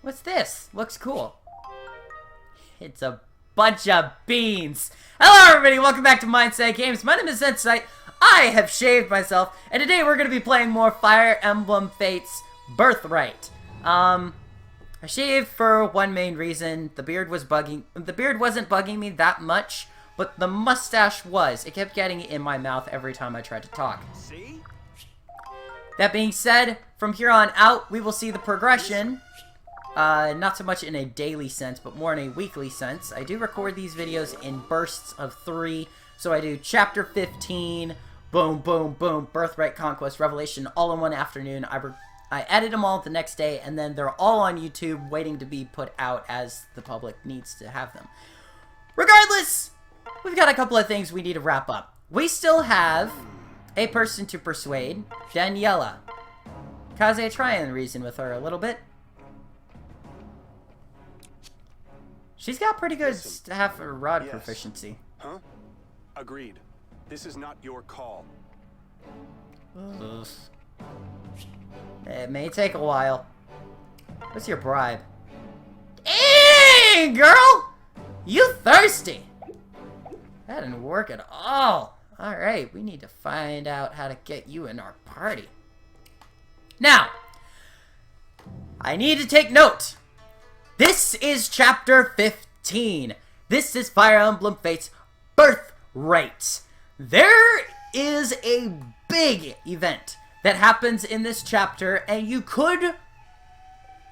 What's this? Looks cool. It's a bunch of beans. Hello everybody, welcome back to Mindset Games. My name is N-Sight. I have shaved myself, and today we're going to be playing more Fire Emblem Fates Birthright. I shaved for one main reason. The beard wasn't bugging me that much, but the mustache was. It kept getting in my mouth every time I tried to talk. See? That being said, from here on out, we will see the progression. Not so much in a daily sense, but more in a weekly sense. I do record these videos in bursts of 3. So I do Chapter 15, boom, boom, boom, Birthright, Conquest, Revelation, all in one afternoon. I edit them all the next day, and then they're all on YouTube waiting to be put out as the public needs to have them. Regardless, we've got a couple of things we need to wrap up. We still have a person to persuade, Daniela. Kaze, try and reason with her a little bit. She's got pretty good staff or rod proficiency. Huh? Agreed. This is not your call. It may take a while. What's your bribe? Hey, girl! You thirsty? That didn't work at all. Alright, we need to find out how to get you in our party. Now, I need to take note. This is Chapter 15. This is Fire Emblem Fates Birthright. There is a big event that happens in this chapter, and you could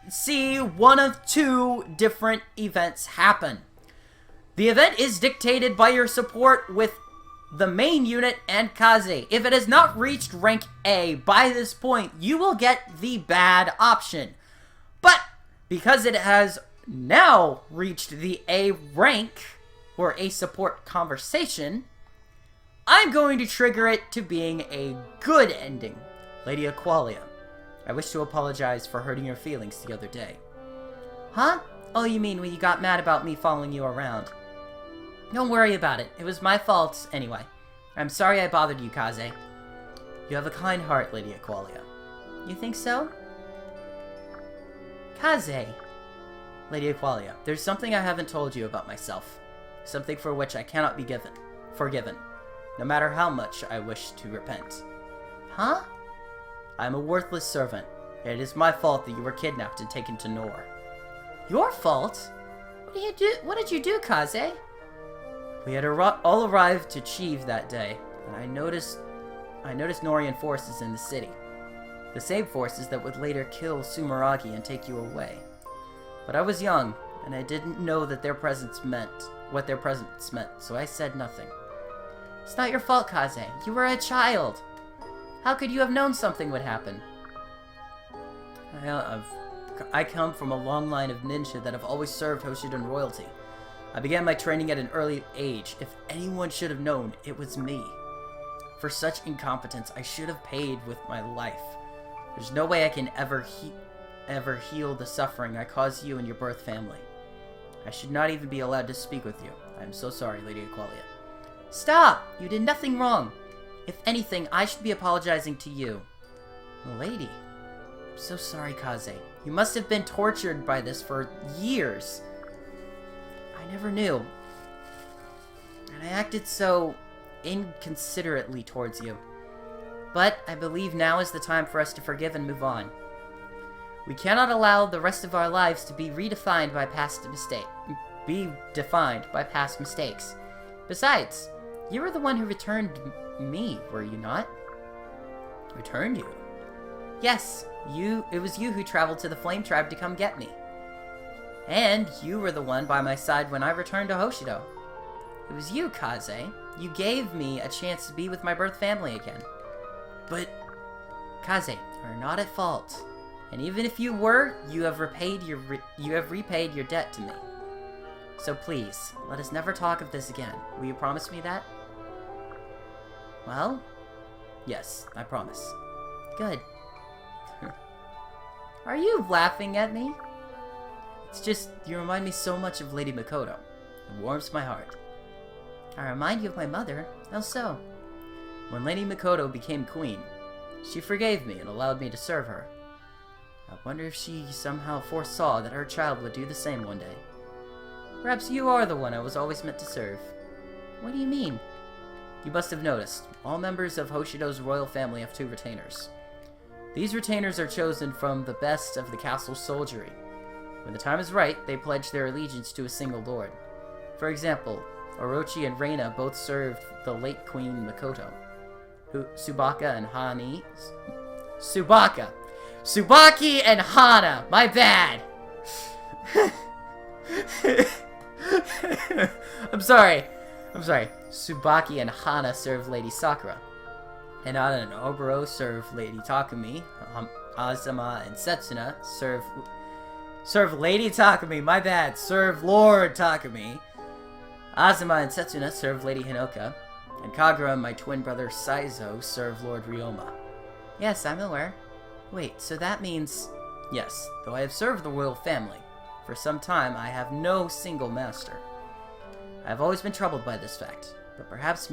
see one of two different events happen. The event is dictated by your support with the main unit and Kaze. If it has not reached rank A by this point, you will get the bad option. But because it has now reached the A rank, or A support conversation, I'm going to trigger it to being a good ending. Lady Aqualia, I wish to apologize for hurting your feelings the other day. Huh? Oh, you mean when you got mad about me following you around? Don't worry about it. It was my fault anyway. I'm sorry I bothered you, Kaze. You have a kind heart, Lady Aqualia. You think so? Kaze. Lady Aqualia, there's something I haven't told you about myself. Something for which I cannot be forgiven, no matter how much I wish to repent. Huh? I am a worthless servant, and it is my fault that you were kidnapped and taken to Nohr. Your fault? What did you do, Kaze? We had all arrived to Chieve that day, and I noticed Nohrian forces in the city. The same forces that would later kill Sumeragi and take you away. But I was young, and I didn't know that what their presence meant, so I said nothing. It's not your fault, Kaze. You were a child. How could you have known something would happen? I come from a long line of ninja that have always served Hoshidan royalty. I began my training at an early age. If anyone should have known, it was me. For such incompetence, I should have paid with my life. There's no way I can ever heal the suffering I caused you and your birth family. I should not even be allowed to speak with you. I am so sorry, Lady Aqualia. Stop! You did nothing wrong. If anything, I should be apologizing to you. Lady, I'm so sorry, Kaze. You must have been tortured by this for years. I never knew. And I acted so inconsiderately towards you. But I believe now is the time for us to forgive and move on. We cannot allow the rest of our lives to be defined by past mistakes. Besides, you were the one who returned me, were you not? Returned you? Yes, it was you who traveled to the Flame Tribe to come get me. And you were the one by my side when I returned to Hoshido. It was you, Kaze. You gave me a chance to be with my birth family again. But, Kaze, you're not at fault. And even if you were, you have repaid your debt to me. So please, let us never talk of this again. Will you promise me that? Well, yes, I promise. Good. Are you laughing at me? It's just, you remind me so much of Lady Makoto. It warms my heart. I remind you of my mother. How so? When Lady Makoto became queen, she forgave me and allowed me to serve her. I wonder if she somehow foresaw that her child would do the same one day. Perhaps you are the one I was always meant to serve. What do you mean? You must have noticed. All members of Hoshido's royal family have 2 retainers. These retainers are chosen from the best of the castle's soldiery. When the time is right, they pledge their allegiance to a single lord. For example, Orochi and Reina both served the late Queen Mikoto. Tsubaki and Hana! My bad! I'm sorry. Tsubaki and Hana serve Lady Sakura. Hinata and Oboro serve Lady Takumi. Azuma and Setsuna serve Lady Takumi. My bad. Serve Lord Takumi. Azuma and Setsuna serve Lady Hinoka. And Kagura and my twin brother Saizo serve Lord Ryoma. Yes, I'm aware. Wait, so that means... Yes, though I have served the royal family. For some time, I have no single master. I have always been troubled by this fact, but perhaps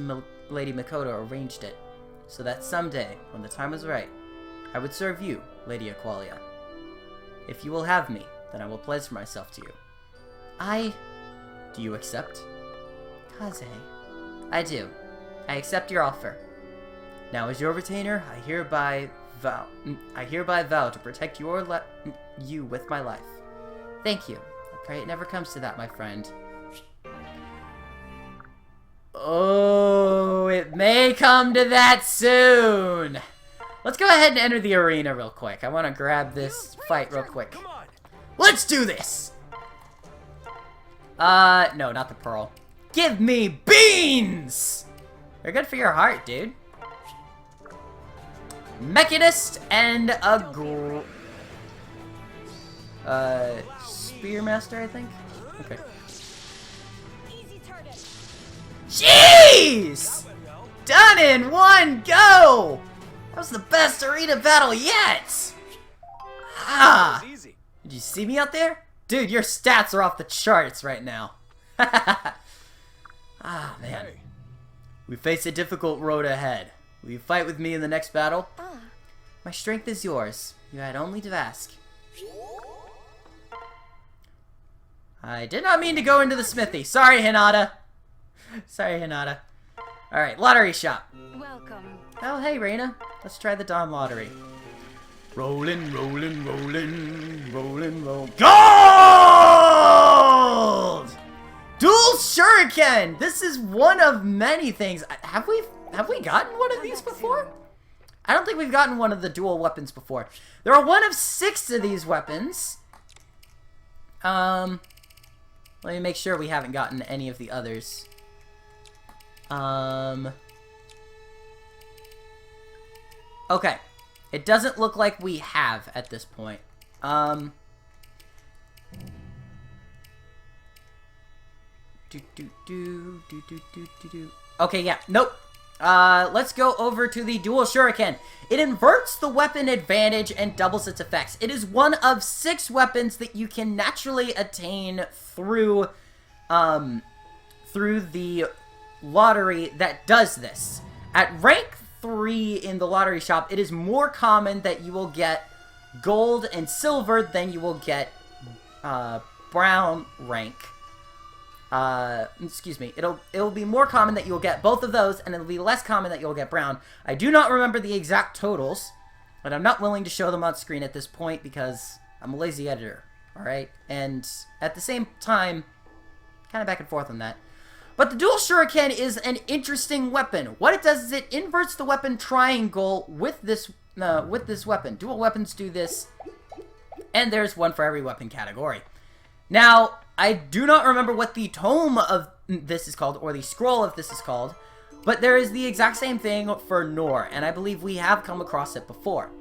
Lady Mikoto arranged it, so that someday, when the time is right, I would serve you, Lady Aqualia. If you will have me, then I will pledge myself to you. Do you accept? Kaze. I do. I accept your offer. Now, as your retainer, I hereby vow to protect you with my life. Thank you. I pray it never comes to that, my friend. Oh, it may come to that soon. Let's go ahead and enter the arena real quick. I want to grab this fight real quick. Let's do this! No, not the pearl. Give me beans! They're good for your heart, dude. Mechanist and a Spearmaster, I think? Okay. Jeez! Done in one go! That was the best arena battle yet! Ah! Did you see me out there? Dude, your stats are off the charts right now. Ah, man. We face a difficult road ahead. Will you fight with me in the next battle? My strength is yours. You had only to ask. I did not mean to go into the smithy. Sorry, Hinata. Sorry, Hinata. Alright, lottery shop. Welcome. Oh, hey, Reina. Let's try the Dawn lottery. Rollin', rollin', rollin', rollin', roll. Gold! Dual Shuriken! This is one of many things. Have we gotten one of these before? I don't think we've gotten one of the dual weapons before. There are one of 6 of these weapons. Let me make sure we haven't gotten any of the others. Okay. It doesn't look like we have at this point. Okay, yeah, nope. Let's go over to the Dual Shuriken. It inverts the weapon advantage and doubles its effects. It is one of 6 weapons that you can naturally attain through the lottery that does this. At rank 3 in the lottery shop, it is more common that you will get gold and silver than you will get brown rank. Excuse me. It'll be more common that you'll get both of those, and it'll be less common that you'll get brown. I do not remember the exact totals, but I'm not willing to show them on screen at this point because I'm a lazy editor. Alright? And at the same time, kind of back and forth on that. But the Dual Shuriken is an interesting weapon. What it does is it inverts the weapon triangle with this weapon. Dual weapons do this, and there's one for every weapon category. Now, I do not remember what the tome of this is called, or the scroll of this is called, but there is the exact same thing for Nohr, and I believe we have come across it before.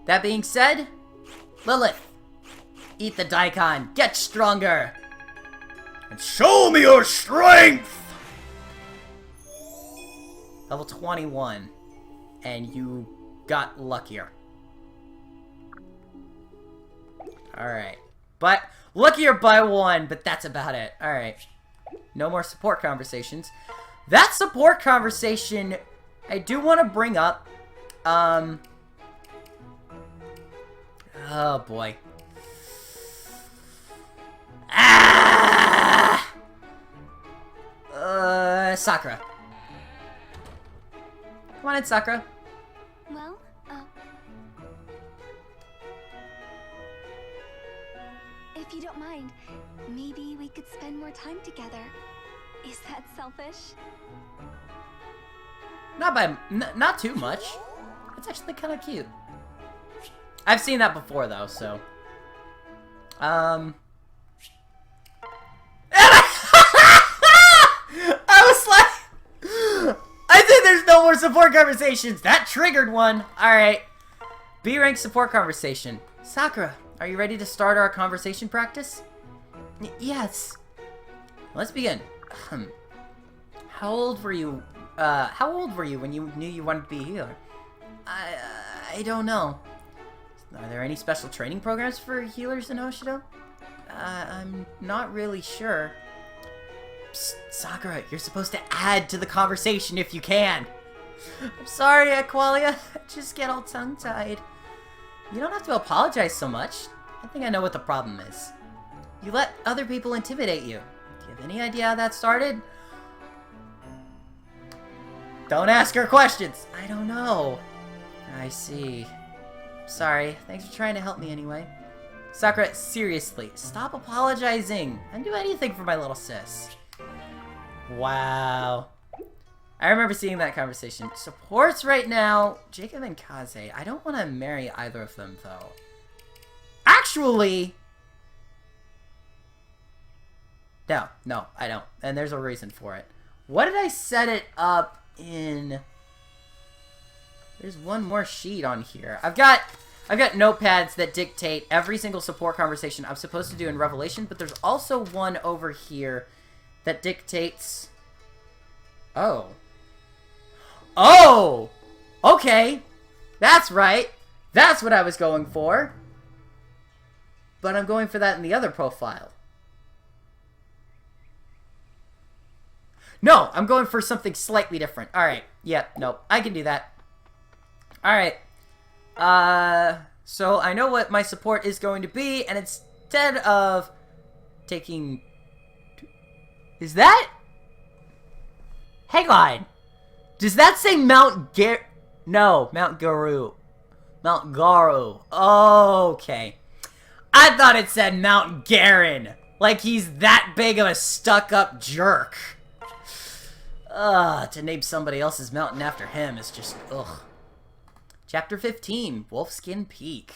That being said, Lilith, eat the daikon, get stronger, and show me your strength! Level 21, and you got luckier. Alright. But, luckier by 1, but that's about it. Alright. No more support conversations. That support conversation, I do want to bring up. Oh, boy. Ah! Sakura. Come on in, Sakura. Well, if you don't mind, maybe we could spend more time together. Is that selfish? Not too much. It's actually kind of cute. I've seen that before, though, so. I was like, I think there's no more support conversations. That triggered one. All right. B rank support conversation. Sakura, are you ready to start our conversation practice? Yes. Let's begin. How old were you? How old were you when you knew you wanted to be a healer? I don't know. Are there any special training programs for healers in Hoshido? I'm not really sure. Psst, Sakura, you're supposed to add to the conversation if you can. I'm sorry, Aqualia. I just get all tongue-tied. You don't have to apologize so much. I think I know what the problem is. You let other people intimidate you. Do you have any idea how that started? Don't ask her questions. I don't know. I see. Sorry. Thanks for trying to help me anyway. Sakura, seriously, stop apologizing. I'd do anything for my little sis. Wow. I remember seeing that conversation. Supports right now, Jacob and Kaze. I don't want to marry either of them, though. Actually... No, I don't. And there's a reason for it. What did I set it up in? There's one more sheet on here. I've got notepads that dictate every single support conversation I'm supposed to do in Revelation, but there's also one over here that dictates... Oh, okay. That's right. That's what I was going for. But I'm going for that in the other profile. No, I'm going for something slightly different. Alright, nope, I can do that. Alright. So I know what my support is going to be, and instead of taking... Is that... Hang on. Does that say Mount No, Mount Garu. Mount Garu. Okay. I thought it said Mount Garen. Like he's that big of a stuck-up jerk. To name somebody else's mountain after him is just, ugh. Chapter 15, Wolfskin Peak.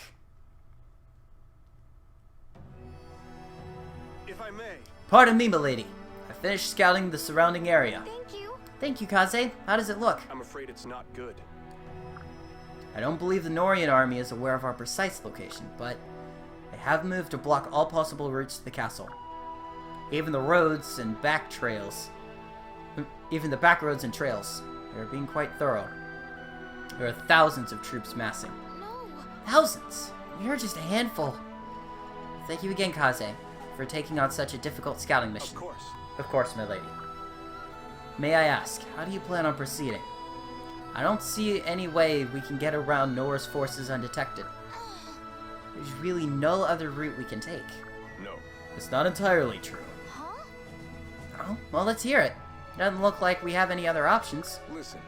If I may. Pardon me, milady. I finished scouting the surrounding area. Thank you. Thank you, Kaze. How does it look? I'm afraid it's not good. I don't believe the Nohrian army is aware of our precise location, but they have moved to block all possible routes to the castle. Even the roads and back trails. Even the back roads and trails. They're being quite thorough. There are thousands of troops massing. No. Thousands! You're just a handful. Thank you again, Kaze, for taking on such a difficult scouting mission. Of course. Of course, my lady. May I ask, how do you plan on proceeding? I don't see any way we can get around Nohr's forces undetected. There's really no other route we can take. No. It's not entirely true. Huh? Oh, well, let's hear it. Doesn't look like we have any other options. Listen.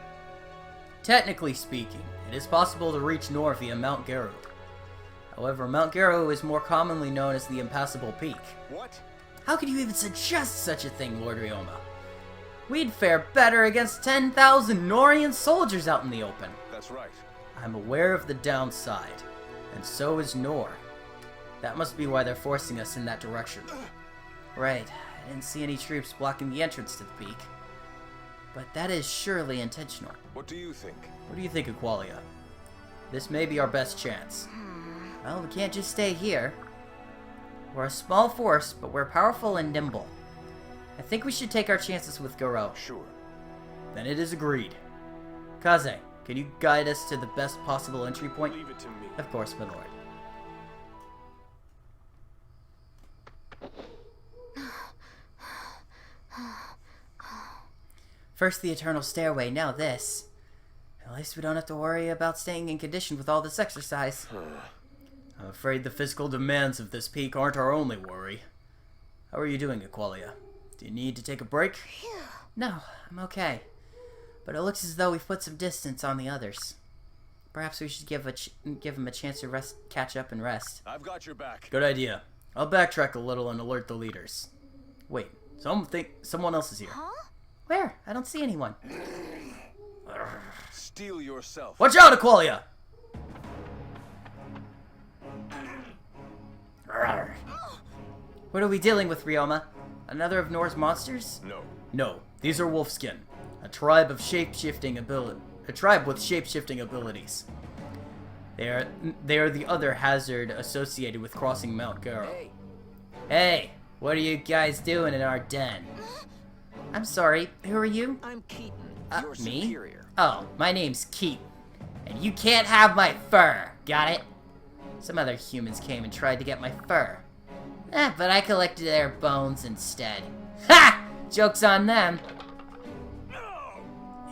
Technically speaking, it is possible to reach Nohr via Mount Garu. However, Mount Garu is more commonly known as the Impassable Peak. What? How could you even suggest such a thing, Lord Ryoma? We'd fare better against 10,000 Nohrian soldiers out in the open. That's right. I'm aware of the downside, and so is Nohr. That must be why they're forcing us in that direction. Right, I didn't see any troops blocking the entrance to the peak. But that is surely intentional. What do you think? What do you think, Aqualia? This may be our best chance. Well, we can't just stay here. We're a small force, but we're powerful and nimble. I think we should take our chances with Garo. Sure. Then it is agreed. Kaze, can you guide us to the best possible entry point? Leave it to me. Of course, my lord. First the Eternal Stairway, now this. At least we don't have to worry about staying in condition with all this exercise. I'm afraid the physical demands of this peak aren't our only worry. How are you doing, Aqualia? Do you need to take a break? No, I'm okay. But it looks as though we've put some distance on the others. Perhaps we should give them a chance to catch up and rest. I've got your back. Good idea. I'll backtrack a little and alert the leaders. Wait, someone else is here. Huh? Where? I don't see anyone. Steel yourself. Watch out, Aqualia! What are we dealing with, Ryoma? Another of Nohr's monsters? No. No, these are Wolfskin, a tribe with shape-shifting abilities. They are the other hazard associated with crossing Mount Garo. Hey, what are you guys doing in our den? I'm sorry, who are you? I'm Keaton, your Me? superior. Oh, my name's Keaton, and you can't have my fur, got it? Some other humans came and tried to get my fur. But I collected their bones instead. Ha! Joke's on them.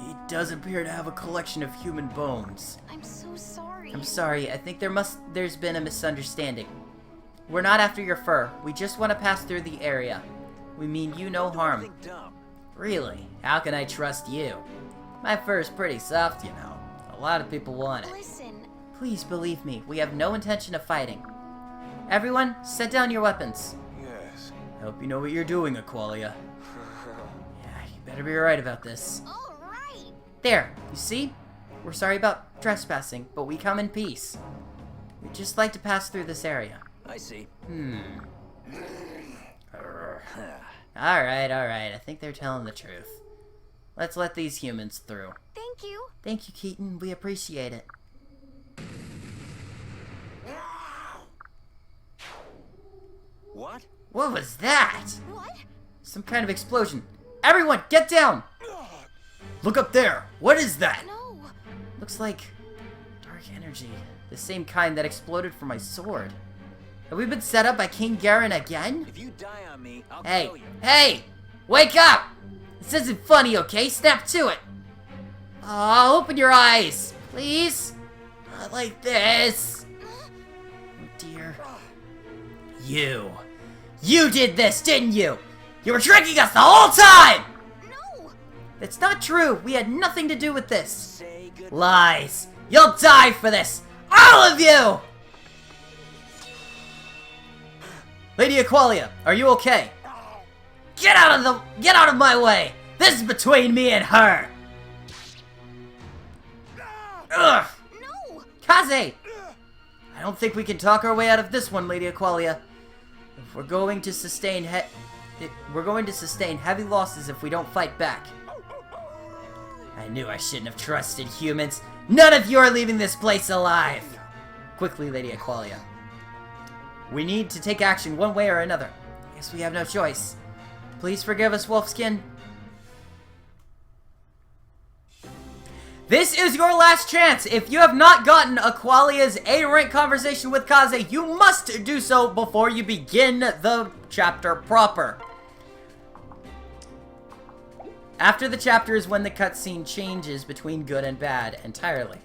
He does appear to have a collection of human bones. I'm so sorry. I'm sorry, I think there's been a misunderstanding. We're not after your fur. We just want to pass through the area. We mean you no harm. Nothing dumb. Really? How can I trust you? My fur's pretty soft, you know. A lot of people want it. Listen, Please believe me, we have no intention of fighting. Everyone, set down your weapons. Yes. I hope you know what you're doing, Aqualia. Yeah, you better be right about this. all right. There, you see? We're sorry about trespassing, but we come in peace. We'd just like to pass through this area. I see. Alright, I think they're telling the truth. Let's let these humans through. Thank you. Thank you, Keaton. We appreciate it. What? What was that? What? Some kind of explosion. Everyone, get down! Look up there! What is that? No. Looks like dark energy. The same kind that exploded from my sword. Have we been set up by King Garen again? If you die on me, I'll Hey! kill you. Hey! Wake up! This isn't funny, okay? Snap to it! Oh, open your eyes! Please? Not like this! Oh dear. You did this, didn't you? You were tricking us the whole time! No. That's not true! We had nothing to do with this! Say good. Lies! You'll die for this! All of you! Lady Aqualia, are you okay? Get out of my way! This is between me and her! Ugh! No. Kaze! I don't think we can talk our way out of this one, Lady Aqualia. If we're going to sustain heavy losses if we don't fight back. I knew I shouldn't have trusted humans. None of you are leaving this place alive! Quickly, Lady Aqualia. We need to take action one way or another. I guess we have no choice. Please forgive us, Wolfskin. This is your last chance. If you have not gotten Aqualia's A-rank conversation with Kaze, you must do so before you begin the chapter proper. After the chapter is when the cutscene changes between good and bad entirely.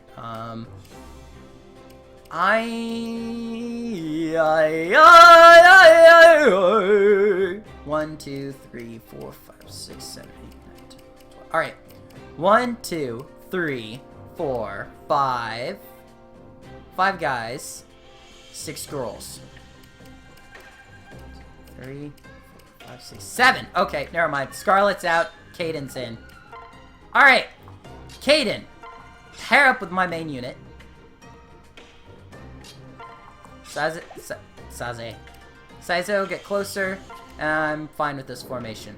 1, 2, 3, 4, 5, 6, 7, 8, 9, 10, 12. Alright. 1, 2, 3, 4, 5. 5 guys. 6 girls. 3, 4, 5, 6, 7. Okay, never mind. Scarlet's out. Caden's in. Alright. Caden. Pair up with my main unit. Saizo, get closer. I'm fine with this formation.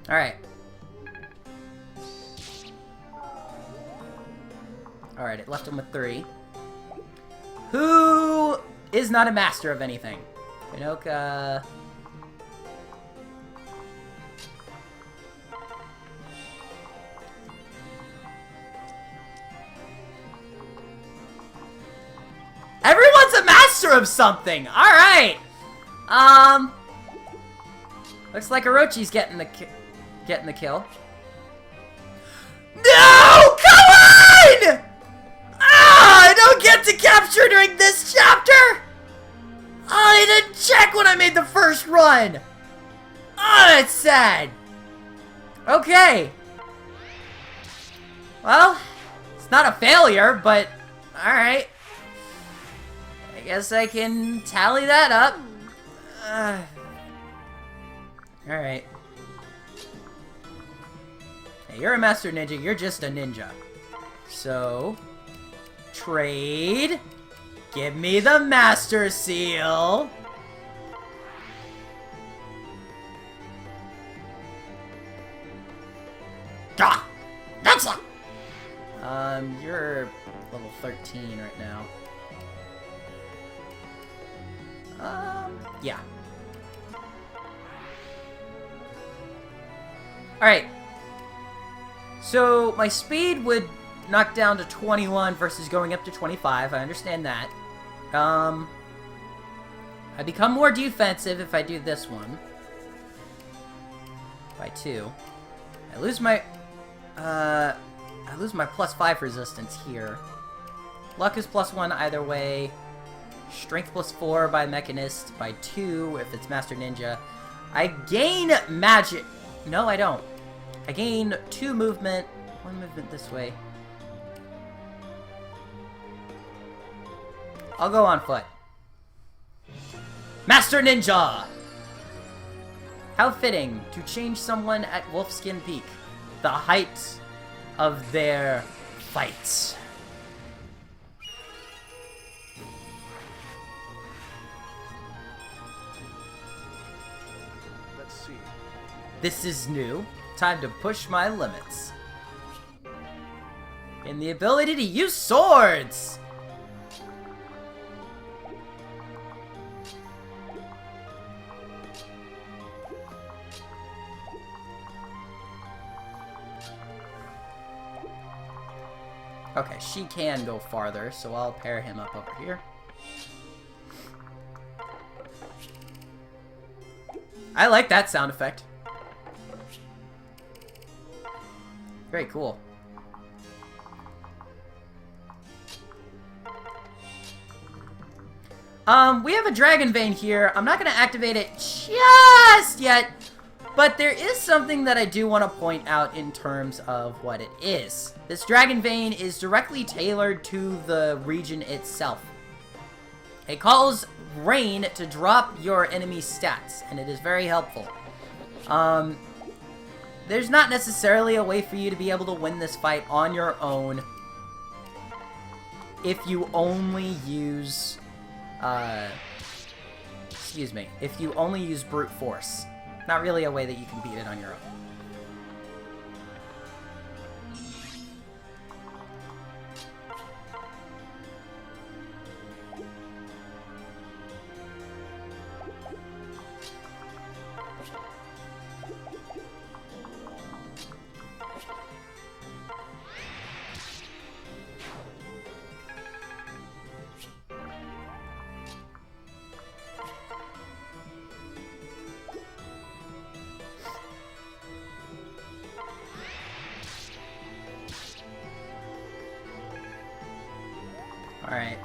Alright. Alright, it left him with 3. Who is not a master of anything? Hinoka. Everyone's a master of something. All right. Looks like Orochi's getting the kill. No! Come on! Ah! I don't get to capture during this chapter. I didn't check when I made the first run. Oh, that's sad. Okay. Well, it's not a failure, but alright. I guess I can tally that up. Alright. Hey, you're a master ninja, you're just a ninja. So, trade. Give me the master seal. Ah! That's a... You're level 13 right now. Yeah. Alright. So, my speed would knock down to 21 versus going up to 25. I understand that. I become more defensive if I do this one. By 2. I lose my +5 resistance here. Luck is +1 either way. Strength +4 by Mechanist. By 2 if it's Master Ninja. I gain magic. No, I don't. I gain 2 movement. 1 movement this way. I'll go on foot. Master Ninja! How fitting to change someone at Wolfskin Peak. The height of their fights. Let's see. This is new. Time to push my limits. And the ability to use swords! Okay, she can go farther, so I'll pair him up over here. I like that sound effect. Very cool. We have a Dragon Vein here. I'm not going to activate it just yet, but there is something that I do want to point out in terms of what it is. This Dragon Vein is directly tailored to the region itself. It calls rain to drop your enemy's stats, and it is very helpful. There's not necessarily a way for you to be able to win this fight on your own if you only use, if you only use brute force. Not really a way that you can beat it on your own. Alright.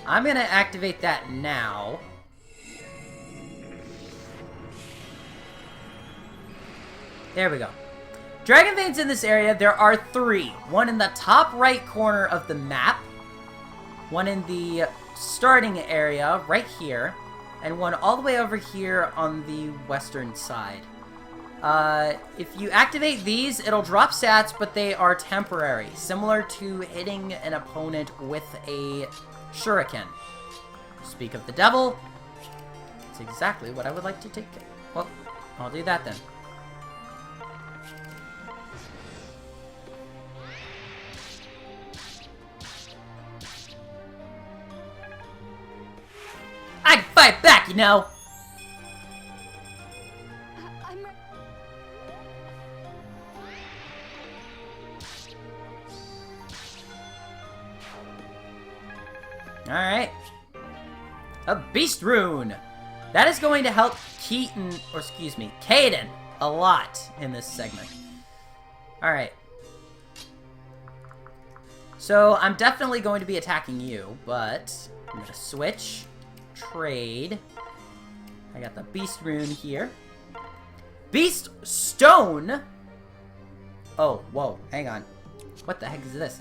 I'm gonna activate that now. There we go. Dragon Veins in this area, there are 3. One in the top right corner of the map. One in the starting area, right here. And one all the way over here on the western side. If you activate these, it'll drop stats, but they are temporary, similar to hitting an opponent with a shuriken. Speak of the devil, it's exactly what I would like to take. Well, I'll do that then. I can fight back, you know! Alright. A Beast Rune. That is going to help Kaden a lot in this segment. Alright. So, I'm definitely going to be attacking you, but I'm going to switch. Trade. I got the Beast Rune here. Beast Stone! Oh, whoa, hang on. What the heck is this?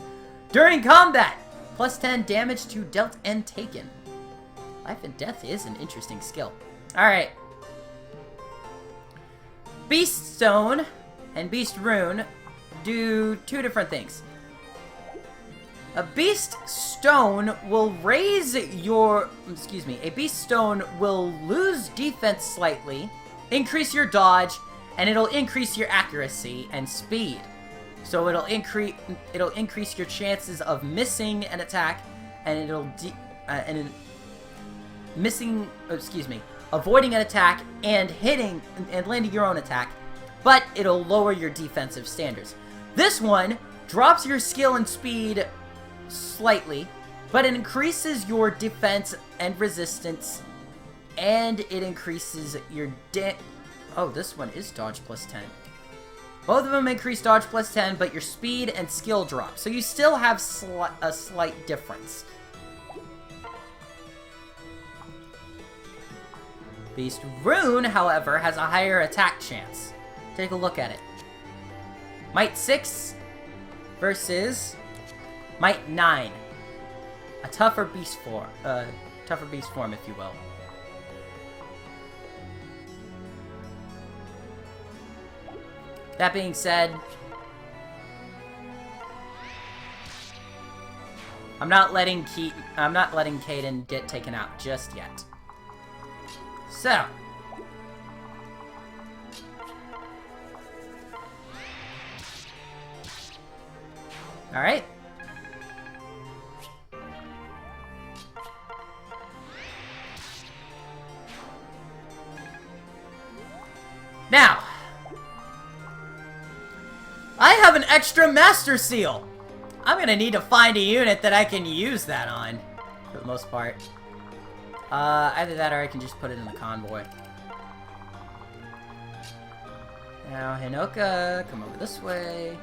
During combat! Plus 10 damage to dealt and taken. Life and Death is an interesting skill. Alright. Beast Stone and Beast Rune do two different things. A Beast Stone will raise your... a Beast Stone will lose defense slightly, increase your dodge, and it'll increase your accuracy and speed. So it'll increase your chances of missing an attack, and avoiding an attack and hitting and landing your own attack, but it'll lower your defensive standards. This one drops your skill and speed slightly, but it increases your defense and resistance, and it increases your oh, this one is dodge plus 10. Both of them increase dodge plus 10, but your speed and skill drop. So you still have a slight difference. Beast Rune, however, has a higher attack chance. Take a look at it. Might 6 versus Might 9. A tougher beast form, if you will. That being said, I'm not letting Kaden get taken out just yet. So, all right. Now, I have an extra Master Seal. I'm gonna need to find a unit that I can use that on, for the most part. Either that or I can just put it in the convoy. Now, Hinoka, come over this way.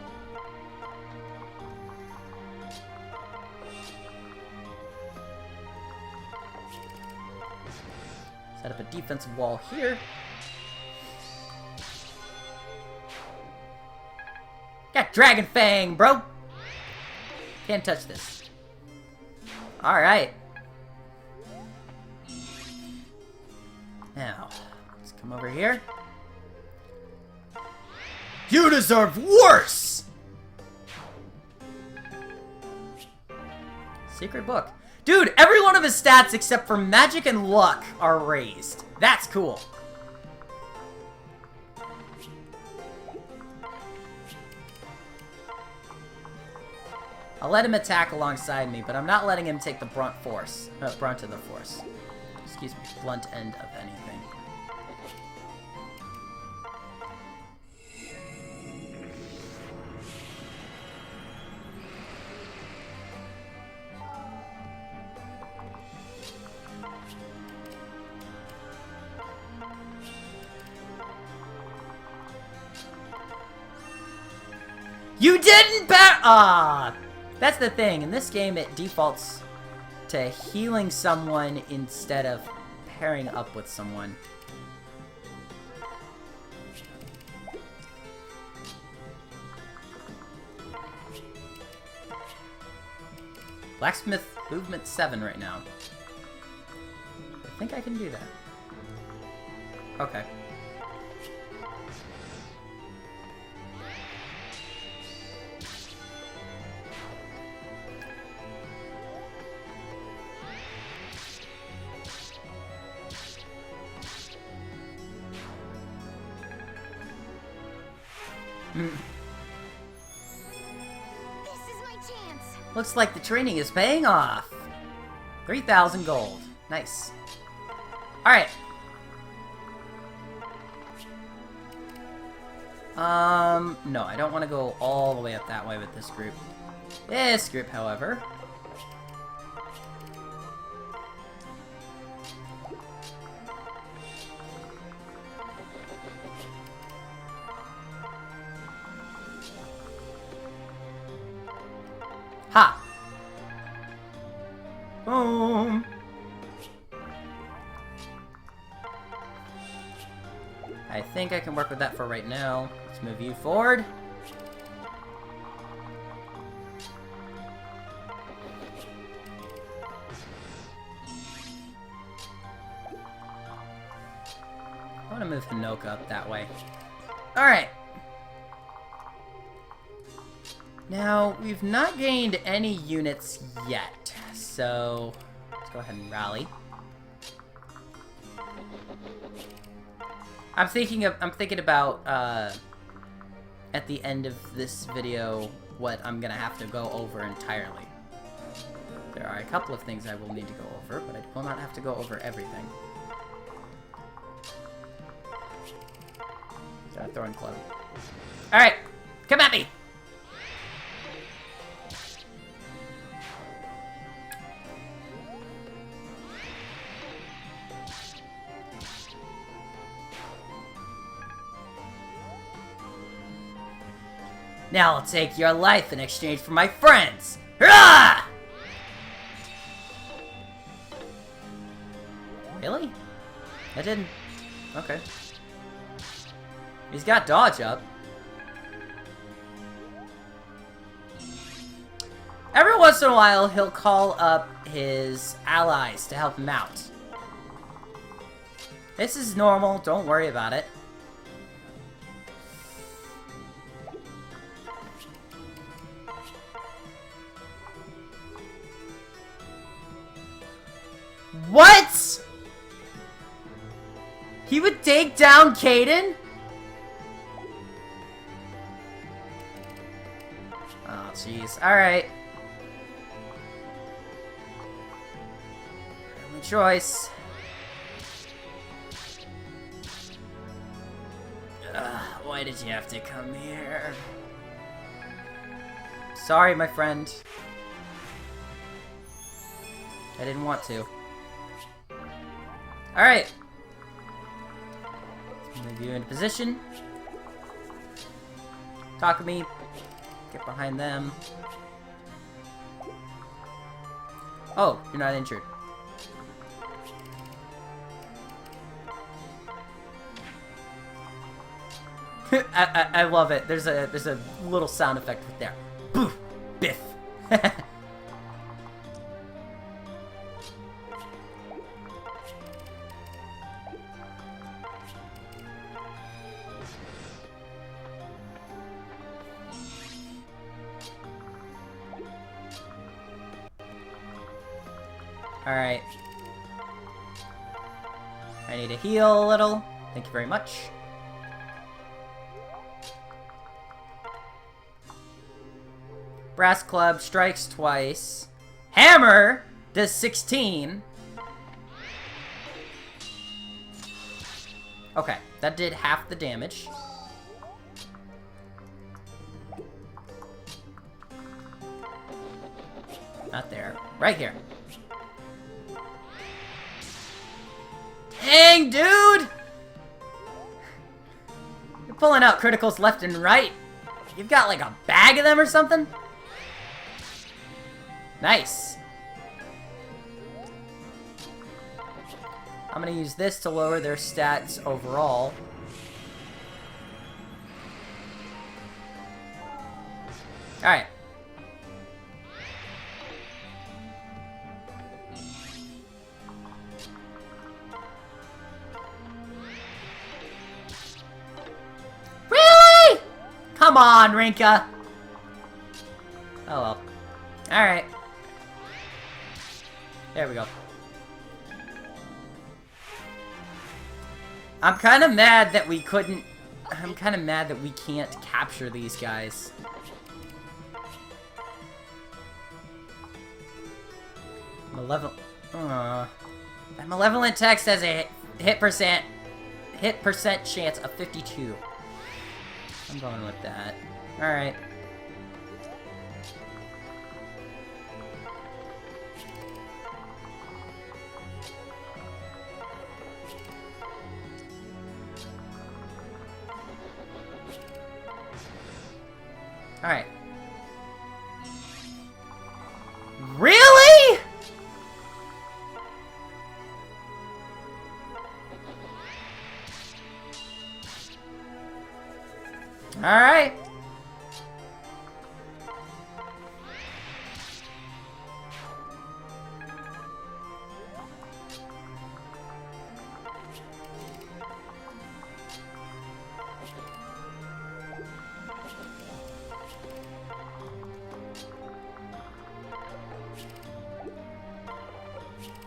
Set up a defensive wall here. Got Dragon Fang, bro! Can't touch this. Alright. Now, let's come over here. You deserve worse! Secret book. Dude, every one of his stats except for magic and luck are raised. That's cool. I'll let him attack alongside me, but I'm not letting him take the brunt of the force. Excuse me, blunt end of anything. You didn't that's the thing. In this game, it defaults to healing someone instead of pairing up with someone. Blacksmith movement 7 right now. I think I can do that. Okay. This is my chance. Looks like the training is paying off. 3,000 gold. Nice. Alright. No, I don't want to go all the way up that way with this group. This group, however. home. I think I can work with that for right now. Let's move you forward. I want to move Hinoka up that way. Alright. Now, we've not gained any units yet, so let's go ahead and rally. I'm thinking about at the end of this video what I'm gonna have to go over entirely. There are a couple of things I will need to go over, but I will not have to go over everything. Got a throwing club. Alright, come at me! Now I'll take your life in exchange for my friends! Hurrah! Really? That didn't... Okay. He's got dodge up. Every once in a while, he'll call up his allies to help him out. This is normal, don't worry about it. What?! He would take down Kaden? Oh, jeez. Alright. Only choice. Why did you have to come here? Sorry, my friend. I didn't want to. Alright. Move you into position. Takumi. Get behind them. Oh, you're not injured. I love it. There's a little sound effect right there. Boof! Biff! Alright. I need to heal a little. Thank you very much. Brass Club strikes twice. Hammer does 16. Okay, that did half the damage. Not there. Right here. Dang, dude! You're pulling out criticals left and right. You've got like a bag of them or something? Nice. I'm gonna use this to lower their stats overall. Alright. Really? Come on, Rinka. Oh well. Alright. There we go. I'm kind of mad that we couldn't... I'm kind of mad that we can't capture these guys. That malevolent text has a hit percent chance of 52. I'm going with that. Alright. Alright. Really? Alright.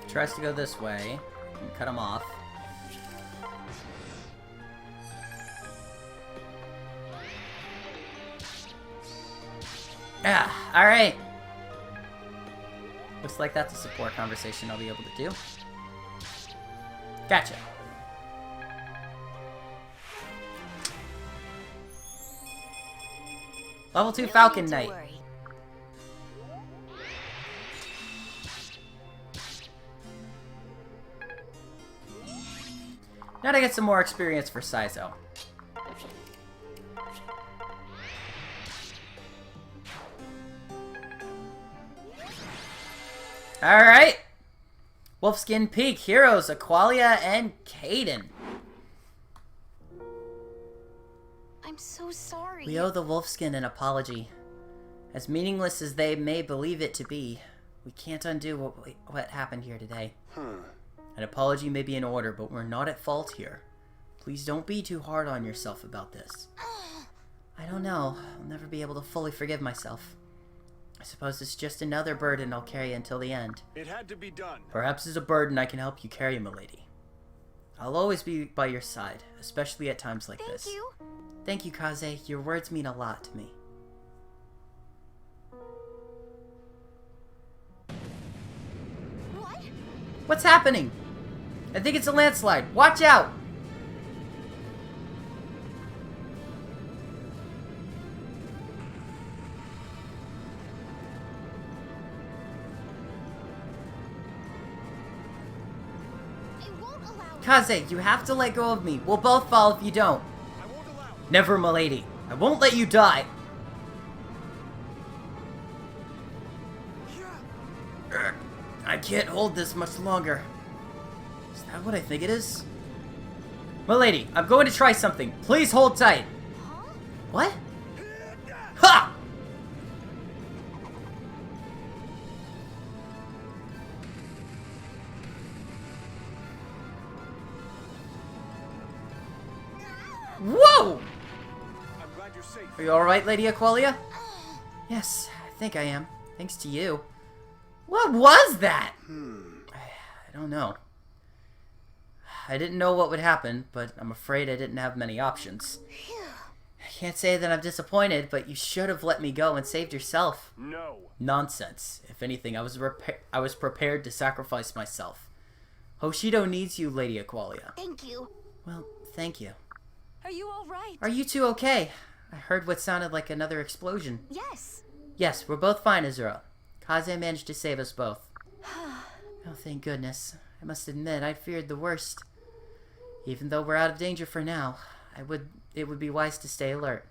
Tries to go this way. And cut him off. Ah, alright. Looks like that's a support conversation I'll be able to do. Gotcha. Level 2 Falcon Knight. Now to get some more experience for Saizo. Alright. Wolfskin Peak, Heroes, Aqualia, and Caden. I'm so sorry. We owe the Wolfskin an apology. As meaningless as they may believe it to be, we can't undo what happened here today. An apology may be in order, but we're not at fault here. Please don't be too hard on yourself about this. I don't know. I'll never be able to fully forgive myself. I suppose it's just another burden I'll carry until the end. It had to be done. Perhaps as a burden I can help you carry, milady. I'll always be by your side, especially at times like this. Thank you. Thank you, Kaze. Your words mean a lot to me. What? What's happening? I think it's a landslide. Watch out! I won't allow it. Kaze, you have to let go of me. We'll both fall if you don't. I won't allow it. Never, milady. I won't let you die. Ugh, I can't hold this much longer. Is that what I think it is? Milady, I'm going to try something. Please hold tight. Huh? What? Ha! Whoa! I'm glad you're safe. Are you alright, Lady Aqualia? Yes, I think I am. Thanks to you. What was that? I don't know. I didn't know what would happen, but I'm afraid I didn't have many options. I can't say that I'm disappointed, but you should have let me go and saved yourself. No. Nonsense. If anything, I was prepared to sacrifice myself. Hoshido needs you, Lady Aqualia. Thank you. Well, thank you. Are you all right? Are you two okay? I heard what sounded like another explosion. Yes. Yes, we're both fine, Azura. Kaze managed to save us both. Oh, thank goodness. I must admit, I feared the worst. Even though we're out of danger for now, it would be wise to stay alert.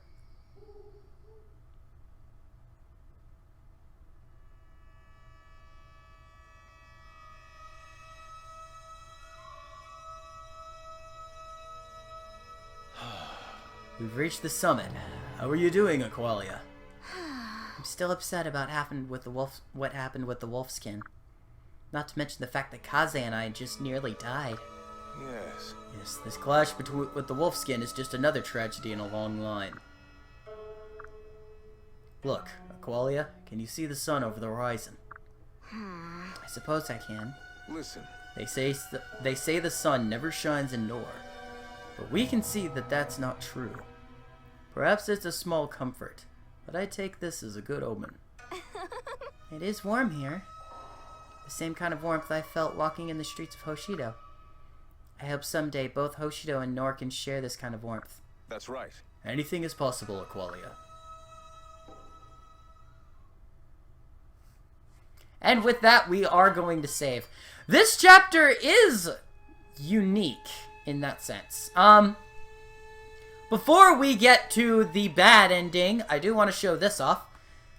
We've reached the summit. How are you doing, Aqualia? I'm still upset about what happened with the Wolfskin. Not to mention the fact that Kaze and I just nearly died. Yes. Yes, this clash with the Wolfskin is just another tragedy in a long line. Look, Aqualia, can you see the sun over the horizon? I suppose I can. Listen. They say the sun never shines in Nohr, but we can see that that's not true. Perhaps it's a small comfort, but I take this as a good omen. It is warm here. The same kind of warmth I felt walking in the streets of Hoshido. I hope someday both Hoshido and Nohr can share this kind of warmth. That's right. Anything is possible, Aqualia. And with that, we are going to save. This chapter is unique in that sense. Before we get to the bad ending, I do want to show this off.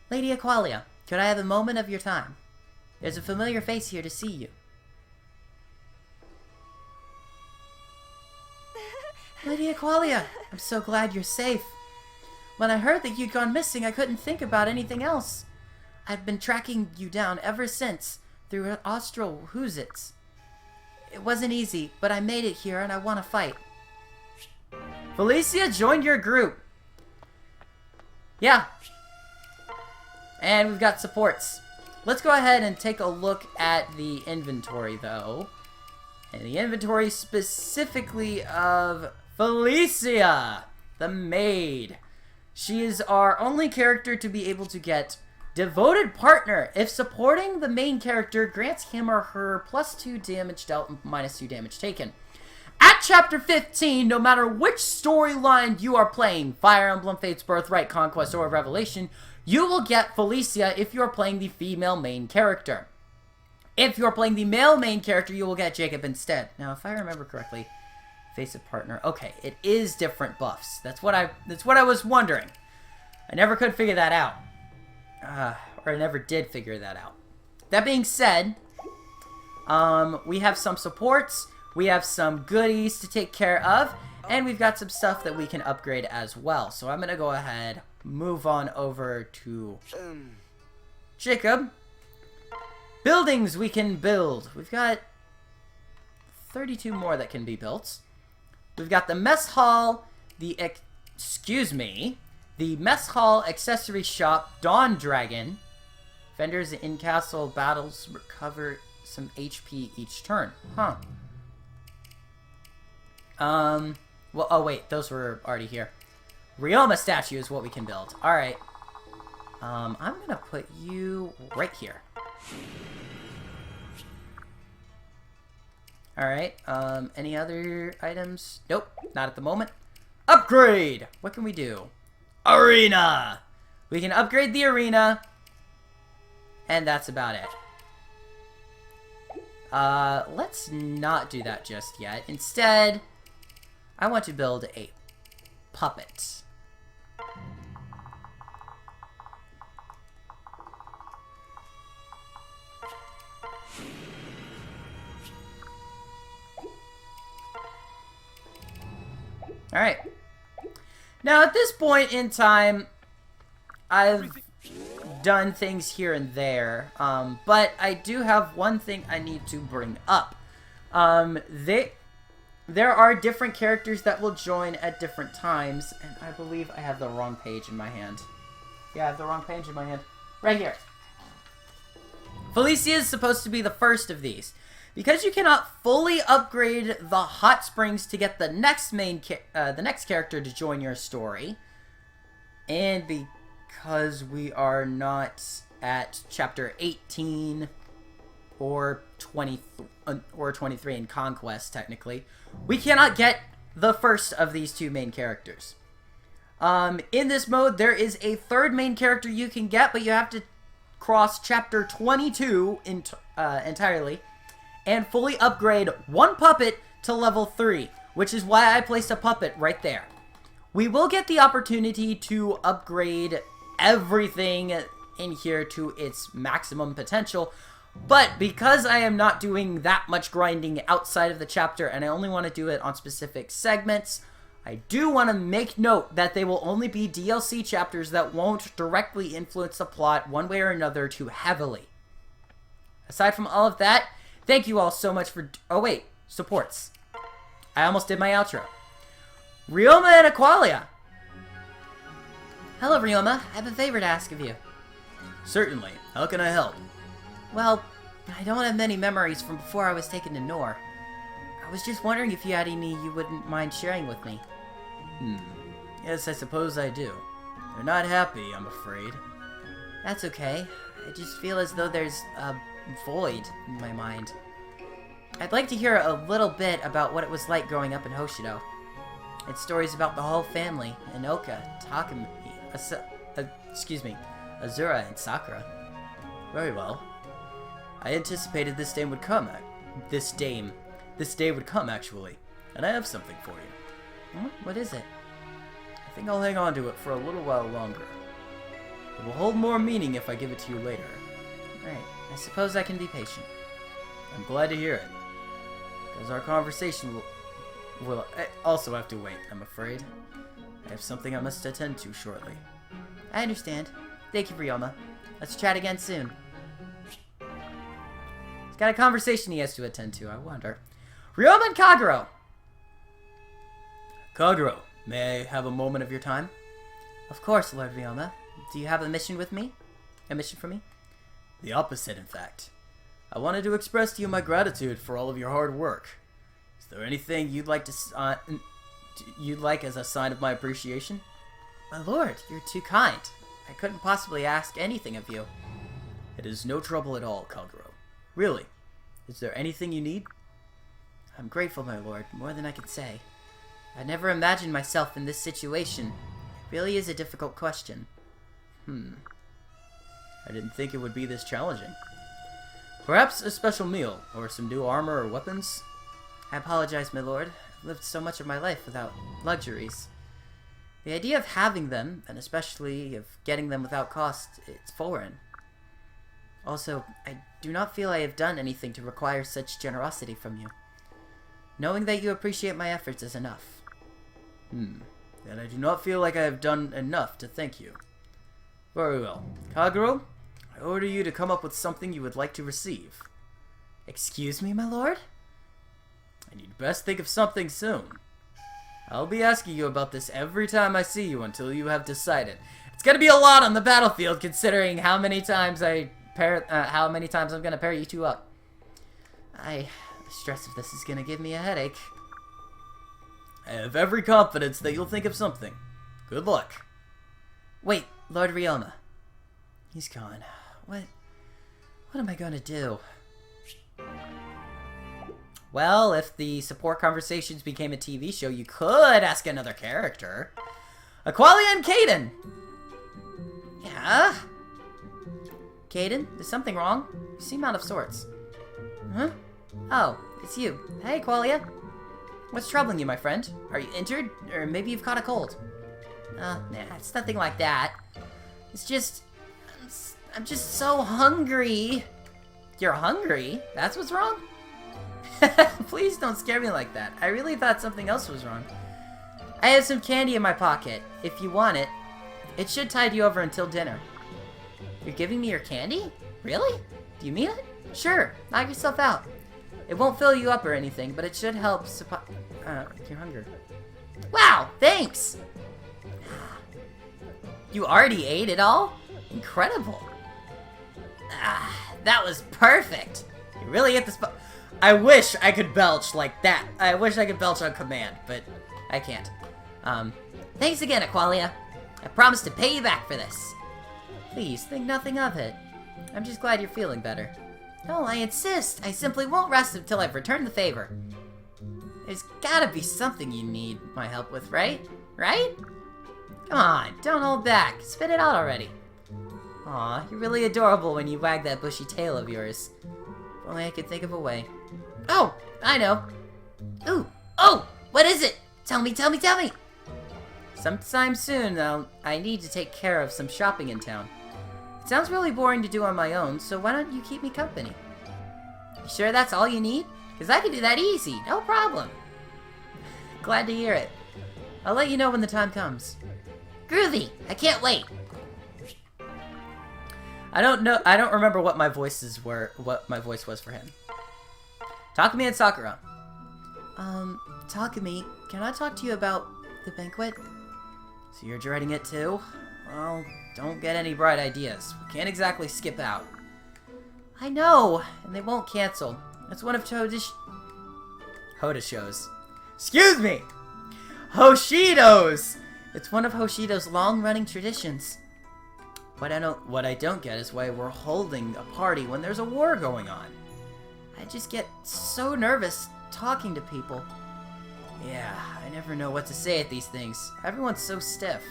Lady Aqualia, could I have a moment of your time? There's a familiar face here to see you. Lady Aqualia, I'm so glad you're safe. When I heard that you'd gone missing, I couldn't think about anything else. I've been tracking you down ever since, through Austral Hoozits. It wasn't easy, but I made it here and I want to fight. Felicia joined your group. Yeah. And we've got supports. Let's go ahead and take a look at the inventory, though. And the inventory specifically of Felicia, the maid. She is our only character to be able to get Devoted Partner. If supporting the main character grants him or her +2 damage dealt and -2 damage taken. At Chapter 15, no matter which storyline you are playing, Fire Emblem, Fates, Birthright, Conquest, or Revelation, you will get Felicia if you are playing the female main character. If you are playing the male main character, you will get Jacob instead. Now, if I remember correctly, Face of Partner. Okay, it is different buffs. That's what I was wondering. I never could figure that out. Or I never did figure that out. That being said, we have some supports, we have some goodies to take care of, and we've got some stuff that we can upgrade as well. So I'm going to go ahead, move on over to Jacob. Buildings we can build. We've got 32 more that can be built. We've got the mess hall, the mess hall accessory shop, Dawn Dragon. Vendors in castle battles recover some HP each turn. Huh. Well, oh wait, those were already here. Ryoma statue is what we can build. Alright. I'm gonna put you right here. Alright, any other items? Nope, not at the moment. Upgrade! What can we do? Arena! We can upgrade the arena. And that's about it. Let's not do that just yet. Instead, I want to build a puppet. Alright. Now, at this point in time, I've done things here and there, but I do have one thing I need to bring up. There are different characters that will join at different times, and I believe I have the wrong page in my hand. Yeah, I have the wrong page in my hand. Right here. Felicia is supposed to be the first of these. Because you cannot fully upgrade the hot springs to get the next character to join your story, and because we are not at chapter 18 or 23 in Conquest, technically, we cannot get the first of these two main characters. In this mode, there is a third main character you can get, but you have to cross chapter 22 entirely and fully upgrade one puppet to level 3, which is why I placed a puppet right there. We will get the opportunity to upgrade everything in here to its maximum potential, but because I am not doing that much grinding outside of the chapter and I only want to do it on specific segments, I do want to make note that they will only be DLC chapters that won't directly influence the plot one way or another too heavily. Aside from all of that, thank you all so much for... Oh, wait. Supports. I almost did my outro. Ryoma and Aqualia. Hello, Ryoma. I have a favor to ask of you. Certainly. How can I help? Well, I don't have many memories from before I was taken to Nohr. I was just wondering if you had any you wouldn't mind sharing with me. Yes, I suppose I do. They're not happy, I'm afraid. That's okay. I just feel as though there's a void in my mind. I'd like to hear a little bit about what it was like growing up in Hoshido. It's stories about the whole family, Inoka, Takumi, Azura, and Sakura. Very well. I anticipated this day would come. This day would come, actually. And I have something for you. What is it? I think I'll hang on to it for a little while longer. It will hold more meaning if I give it to you later. Right. I suppose I can be patient. I'm glad to hear it. Because our conversation will also have to wait, I'm afraid. I have something I must attend to shortly. I understand. Thank you, Ryoma. Let's chat again soon. He's got a conversation he has to attend to, I wonder. Ryoma and Kagero! Kagero, may I have a moment of your time? Of course, Lord Ryoma. Do you have a mission with me? A mission for me? The opposite, in fact. I wanted to express to you my gratitude for all of your hard work. Is there anything you'd like as a sign of my appreciation? My lord, you're too kind. I couldn't possibly ask anything of you. It is no trouble at all, Kagero. Really. Is there anything you need? I'm grateful, my lord, more than I can say. I never imagined myself in this situation. It really is a difficult question. I didn't think it would be this challenging. Perhaps a special meal, or some new armor or weapons? I apologize, my lord. I've lived so much of my life without luxuries. The idea of having them, and especially of getting them without cost, it's foreign. Also, I do not feel I have done anything to require such generosity from you. Knowing that you appreciate my efforts is enough. Then I do not feel like I have done enough to thank you. Very well. Kagero, I order you to come up with something you would like to receive. Excuse me, my lord? And you'd best think of something soon. I'll be asking you about this every time I see you until you have decided. It's gonna be a lot on the battlefield, considering how many times I'm gonna pair you two up. The stress of this is gonna give me a headache. I have every confidence that you'll think of something. Good luck. Wait, Lord Ryoma. He's gone. What am I gonna do? Well, if the support conversations became a TV show, you could ask another character. Aqualia and Caden! Yeah? Caden, is something wrong? You seem out of sorts. Huh? Oh, it's you. Hey, Aqualia. What's troubling you, my friend? Are you injured? Or maybe you've caught a cold? Nah, it's nothing like that. It's just... I'm just so hungry. You're hungry? That's what's wrong? Please don't scare me like that. I really thought something else was wrong. I have some candy in my pocket. If you want it, it should tide you over until dinner. You're giving me your candy? Really? Do you mean it? Sure, knock yourself out. It won't fill you up or anything, but it should help your hunger. Wow, thanks! You already ate it all? Incredible. That was perfect. You really hit the spot. I wish I could belch like that. I wish I could belch on command, but I can't. Thanks again, Aqualia. I promise to pay you back for this. Please, think nothing of it. I'm just glad you're feeling better. No, I insist. I simply won't rest until I've returned the favor. There's gotta be something you need my help with, right? Right? Come on, don't hold back. Spit it out already. Aw, you're really adorable when you wag that bushy tail of yours. If only I could think of a way. Oh, I know. Ooh, oh, what is it? Tell me, tell me, tell me. Sometime soon, I need to take care of some shopping in town. It sounds really boring to do on my own, so why don't you keep me company? You sure that's all you need? Because I can do that easy, no problem. Glad to hear it. I'll let you know when the time comes. Groovy, I can't wait. I don't remember what my voice was for him. Takumi and Sakura. Takumi, can I talk to you about the banquet? So you're dreading it too? Well, don't get any bright ideas. We can't exactly skip out. I know, and they won't cancel. It's one of Hoda's shows. Excuse me! Hoshido's! It's one of Hoshido's long-running traditions. What I don't get is why we're holding a party when there's a war going on. I just get so nervous talking to people. Yeah, I never know what to say at these things. Everyone's so stiff.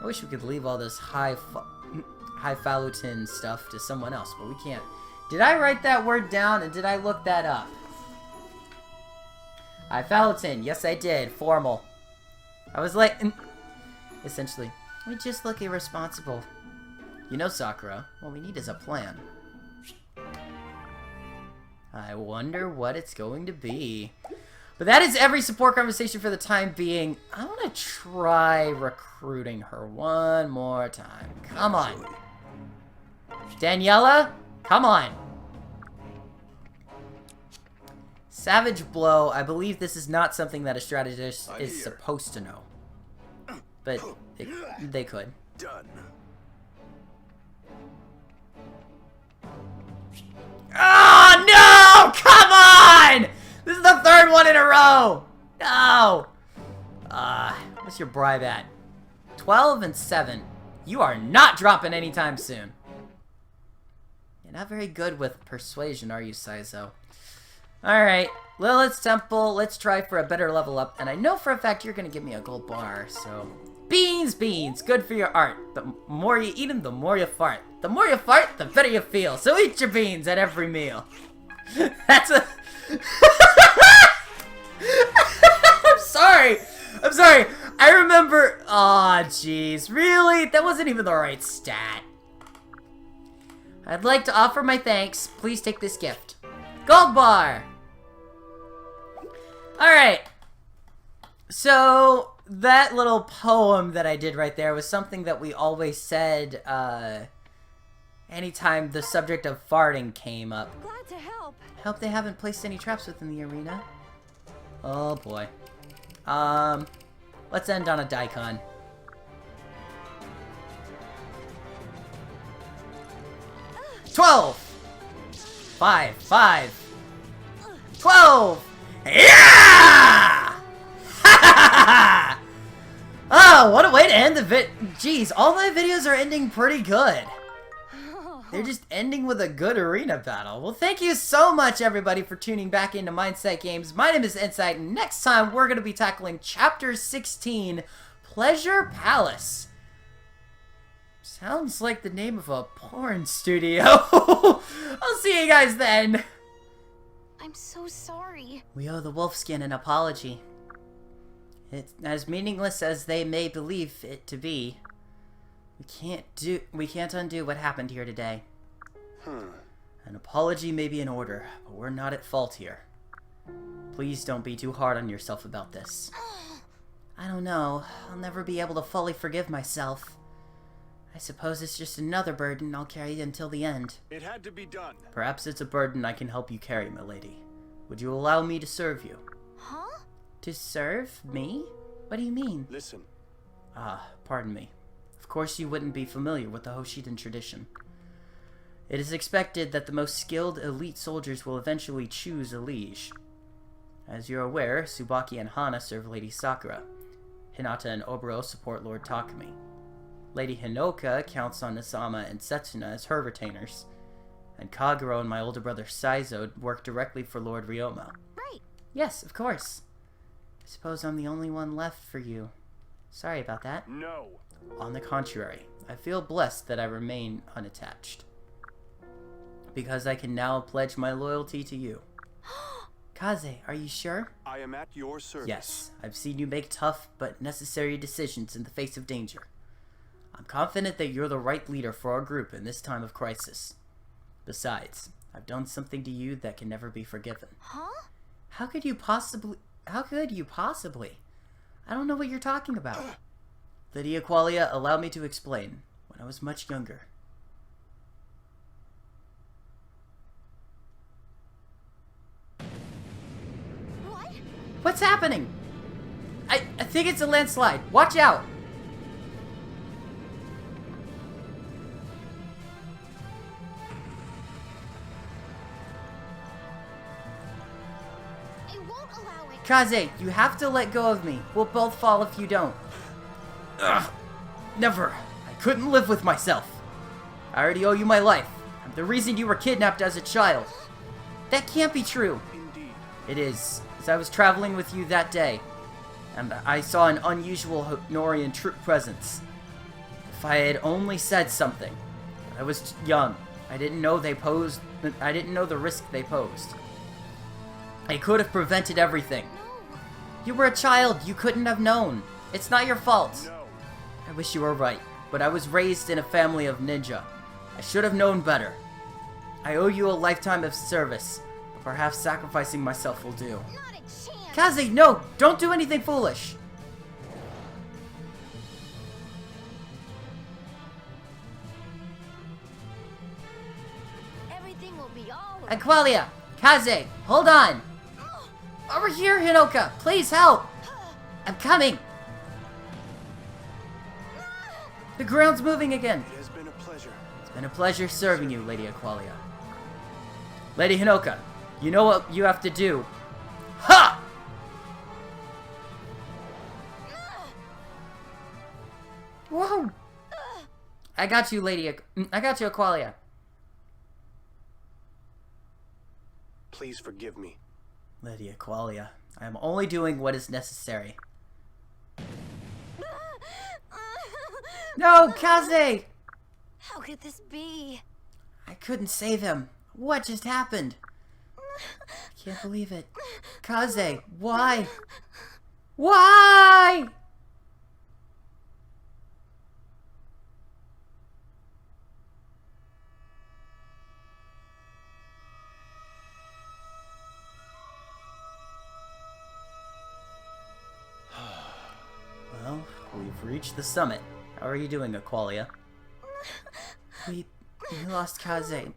I wish we could leave all this highfalutin stuff to someone else, but we can't. Did I write that word down and did I look that up? Highfalutin, yes I did. Formal. I was like, essentially, we just look irresponsible. You know, Sakura, what we need is a plan. I wonder what it's going to be. But that is every support conversation for the time being. I want to try recruiting her one more time. Come on. Daniela, come on. Savage Blow. I believe this is not something that a strategist is supposed to know. But they could. Done. Oh, no! Come on! This is the third one in a row! No! What's your bribe at? 12 and 7. You are not dropping anytime soon. You're not very good with persuasion, are you, Saizo? Alright, Lilith's Temple. Let's try for a better level up. And I know for a fact you're going to give me a gold bar, so... Beans, beans! Good for your art. The more you eat them, the more you fart. The more you fart, the better you feel. So eat your beans at every meal. That's a... I'm sorry. I'm sorry. I remember... Aw, jeez. Really? That wasn't even the right stat. I'd like to offer my thanks. Please take this gift. Gold bar! Alright. So, that little poem that I did right there was something that we always said, anytime the subject of farting came up. Glad to help. Hope they haven't placed any traps within the arena. Oh boy. Let's end on a daikon. $12! 5. 12! Yeah! Oh, what a way to end the Jeez, all my videos are ending pretty good. They're just ending with a good arena battle. Well, thank you so much, everybody, for tuning back into Mindsight Games. My name is N-Sight, and next time we're going to be tackling Chapter 16, Pleasure Palace. Sounds like the name of a porn studio. I'll see you guys then. I'm so sorry. We owe the Wolfskin an apology. It's as meaningless as they may believe it to be. We can't undo what happened here today. An apology may be in order, but we're not at fault here. Please don't be too hard on yourself about this. I don't know. I'll never be able to fully forgive myself. I suppose it's just another burden I'll carry until the end. It had to be done. Perhaps it's a burden I can help you carry, milady. Would you allow me to serve you? Huh? To serve me? What do you mean? Listen. Pardon me. Of course you wouldn't be familiar with the Hoshidan tradition. It is expected that the most skilled elite soldiers will eventually choose a liege. As you're aware, Tsubaki and Hana serve Lady Sakura. Hinata and Oboro support Lord Takumi. Lady Hinoka counts on Isama and Setsuna as her retainers. And Kagero and my older brother Saizo work directly for Lord Ryoma. Right. Yes, of course. I suppose I'm the only one left for you. Sorry about that. No. On the contrary, I feel blessed that I remain unattached. Because I can now pledge my loyalty to you. Kaze, are you sure? I am at your service. Yes, I've seen you make tough but necessary decisions in the face of danger. I'm confident that you're the right leader for our group in this time of crisis. Besides, I've done something to you that can never be forgiven. Huh? How could you possibly? I don't know what you're talking about. Lydia Qualia, allow me to explain. When I was much younger. What? What's happening? I think it's a landslide. Watch out! I won't allow it. Kaze, you have to let go of me. We'll both fall if you don't. Ugh. Never. I couldn't live with myself. I already owe you my life. I'm the reason you were kidnapped as a child. That can't be true. Indeed. It is, as I was traveling with you that day, and I saw an unusual Nohrian troop presence. If I had only said something. I was young. I didn't know the risk they posed. I could have prevented everything. No. You were a child. You couldn't have known. It's not your fault. No. I wish you were right, but I was raised in a family of ninja. I should have known better. I owe you a lifetime of service, but perhaps sacrificing myself will do. Not a chance. Kaze, no! Don't do anything foolish! Everything will be all right. Aqualia! Kaze! Hold on! Over here, Hinoka! Please help! I'm coming! The ground's moving again! It has been a pleasure. It's been a pleasure serving you, Lady Aqualia. Lady Hinoka, you know what you have to do. Ha! Whoa! I got you, I got you, Aqualia. Please forgive me. Lady Aqualia, I am only doing what is necessary. No, Kaze! How could this be? I couldn't save him. What just happened? I can't believe it. Kaze, why? Why? Well, we've reached the summit. How are you doing, Aqualia? We lost Kaze.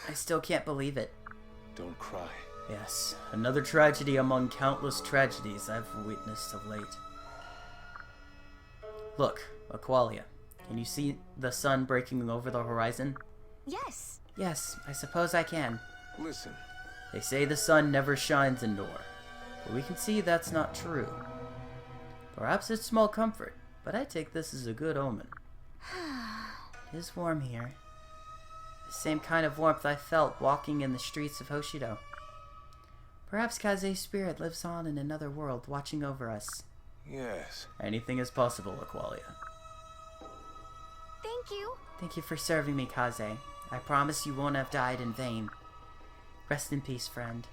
I still can't believe it. Don't cry. Yes, another tragedy among countless tragedies I've witnessed of late. Look, Aqualia, can you see the sun breaking over the horizon? Yes. Yes, I suppose I can. Listen. They say the sun never shines in Nohr, but we can see that's not true. Perhaps it's small comfort, but I take this as a good omen. It is warm here. The same kind of warmth I felt walking in the streets of Hoshido. Perhaps Kaze's spirit lives on in another world, watching over us. Yes. Anything is possible, Aqualia. Thank you. Thank you for serving me, Kaze. I promise you won't have died in vain. Rest in peace, friend.